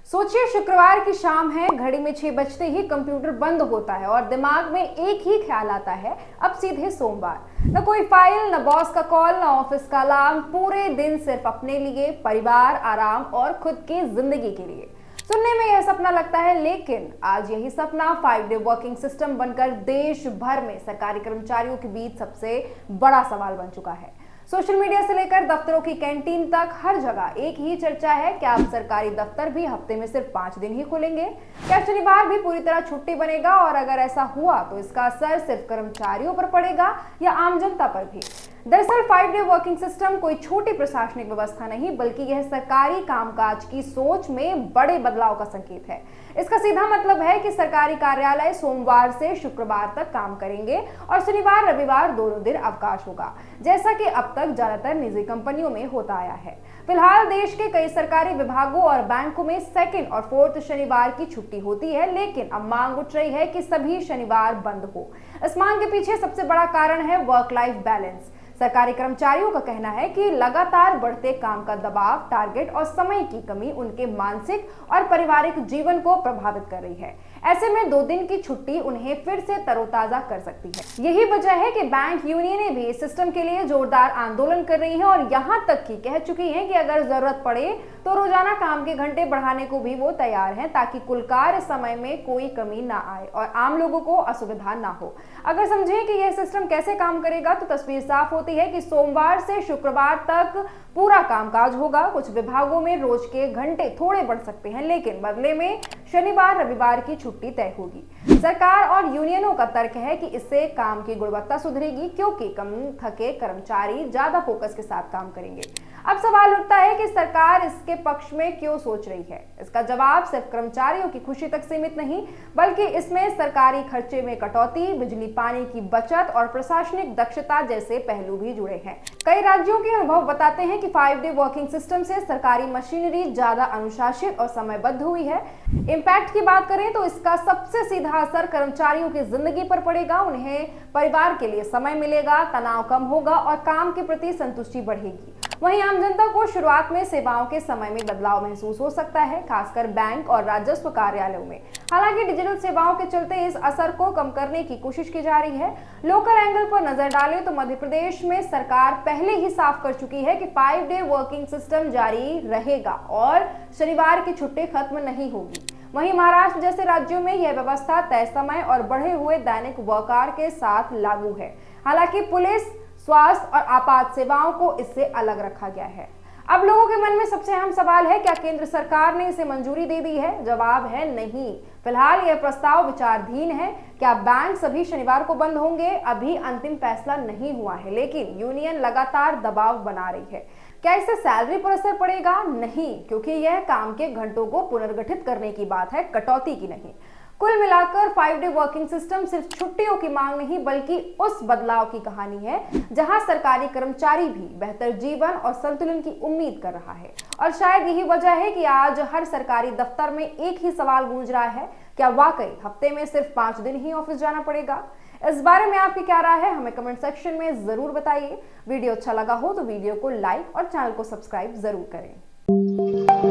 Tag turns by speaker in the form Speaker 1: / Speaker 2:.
Speaker 1: सोचिए, शुक्रवार की शाम है, घड़ी में 6 बजते ही कंप्यूटर बंद होता है और दिमाग में एक ही ख्याल आता है, अब सीधे सोमवार। न कोई फाइल, न बॉस का कॉल, न ऑफिस का अलार्म, पूरे दिन सिर्फ अपने लिए, परिवार, आराम और खुद की जिंदगी के लिए। सुनने में यह सपना लगता है, लेकिन आज यही सपना 5 डे वर्किंग सिस्टम बनकर देश भर में सरकारी कर्मचारियों के बीच सबसे बड़ा सवाल बन चुका है। सोशल मीडिया से लेकर दफ्तरों की कैंटीन तक हर जगह एक ही चर्चा है, क्या अब सरकारी दफ्तर भी हफ्ते में सिर्फ 5 दिन ही खुलेंगे? क्या शनिवार भी पूरी तरह छुट्टी बनेगा? और अगर ऐसा हुआ तो इसका असर सिर्फ कर्मचारियों पर पड़ेगा या आम जनता पर भी? दरअसल 5 डे वर्किंग सिस्टम कोई छोटी प्रशासनिक व्यवस्था नहीं, बल्कि यह सरकारी कामकाज की सोच में बड़े बदलाव का संकेत है। इसका सीधा मतलब है कि सरकारी कार्यालय सोमवार से शुक्रवार तक काम करेंगे और शनिवार रविवार दोनों दिन अवकाश होगा, जैसा कि अब तक ज्यादातर निजी कंपनियों में होता आया है। फिलहाल देश के कई सरकारी विभागों और बैंकों में सेकंड और फोर्थ शनिवार की छुट्टी होती है, लेकिन अब मांग उठ रही है कि सभी शनिवार बंद हो। इस मांग के पीछे सबसे बड़ा कारण है वर्क लाइफ बैलेंस। सरकारी कर्मचारियों का कहना है कि लगातार बढ़ते काम का दबाव, टारगेट और समय की कमी उनके मानसिक और पारिवारिक जीवन को प्रभावित कर रही है। ऐसे में 2 दिन की छुट्टी उन्हें फिर से तरोताजा कर सकती है। यही वजह है कि बैंक यूनियनें भी इस सिस्टम के लिए जोरदार आंदोलन कर रही हैं और यहां तक कि कह चुकी हैं कि अगर जरूरत पड़े तो रोजाना काम के घंटे बढ़ाने को भी वो तैयार हैं, ताकि कुल कार्य समय में कोई कमी ना आए और आम लोगों को असुविधा ना हो। अगर समझें कि यह सिस्टम कैसे काम करेगा तो तस्वीर साफ होती है कि सोमवार से शुक्रवार तक पूरा कामकाज होगा। कुछ विभागों में रोज के घंटे थोड़े बढ़ सकते हैं, लेकिन बदले में शनिवार रविवार की छुट्टी तय होगी। सरकार और यूनियनों का तर्क है कि इससे काम की गुणवत्ता सुधरेगी, क्योंकि कम थके कर्मचारी ज्यादा फोकस के साथ काम करेंगे। अब सवाल उठता है कि सरकार इसके पक्ष में क्यों सोच रही है। इसका जवाब सिर्फ कर्मचारियों की खुशी तक सीमित नहीं, बल्कि इसमें सरकारी खर्चे में कटौती, बिजली पानी की बचत और प्रशासनिक दक्षता जैसे पहलू भी जुड़े हैं। कई राज्यों के अनुभव बताते हैं कि 5 डे वर्किंग सिस्टम से सरकारी मशीनरी ज्यादा अनुशासित और समयबद्ध हुई है। इम्पैक्ट की बात करें तो इसका सबसे सीधा असर कर्मचारियों की जिंदगी पर पड़ेगा। उन्हें परिवार के लिए समय मिलेगा, तनाव कम होगा और काम के प्रति संतुष्टि बढ़ेगी। वहीं आम जनता को शुरुआत में सेवाओं के समय में बदलाव महसूस हो सकता है, खासकर बैंक और राजस्व कार्यालयों में। हालांकि डिजिटल सेवाओं के चलते इस असर को कम करने की कोशिश की जा रही है। लोकल एंगल पर नजर डालें तो मध्य प्रदेश में सरकार पहले ही साफ कर चुकी है कि 5 डे वर्किंग सिस्टम जारी रहेगा और शनिवार की छुट्टी खत्म नहीं होगी। वहीं महाराष्ट्र जैसे राज्यों में यह व्यवस्था तय समय और बढ़े हुए दैनिक वर्कआवर के साथ लागू है। हालांकि पुलिस, स्वास्थ्य और आपात सेवाओं को इससे अलग रखा गया है। अब लोगों के मन में सबसे अहम सवाल है, क्या केंद्र सरकार ने इसे मंजूरी दे दी है? जवाब है नहीं। फिलहाल यह प्रस्ताव विचाराधीन है। क्या बैंक सभी शनिवार को बंद होंगे? अभी अंतिम फैसला नहीं हुआ है, लेकिन यूनियन लगातार दबाव बना रही है। क्या इससे सैलरी पर असर पड़ेगा? नहीं, क्योंकि यह काम के घंटों को पुनर्गठित करने की बात है, कटौती की नहीं। कुल मिलाकर 5 डे वर्किंग सिस्टम सिर्फ छुट्टियों की मांग नहीं, बल्कि उस बदलाव की कहानी है जहां सरकारी कर्मचारी भी बेहतर जीवन और संतुलन की उम्मीद कर रहा है। और शायद यही वजह है कि आज हर सरकारी दफ्तर में एक ही सवाल गूंज रहा है, क्या वाकई हफ्ते में सिर्फ 5 दिन ही ऑफिस जाना पड़ेगा? इस बारे में आपकी क्या राय है, हमें कमेंट सेक्शन में जरूर बताइए। वीडियो अच्छा लगा हो तो वीडियो को लाइक और चैनल को सब्सक्राइब जरूर करें।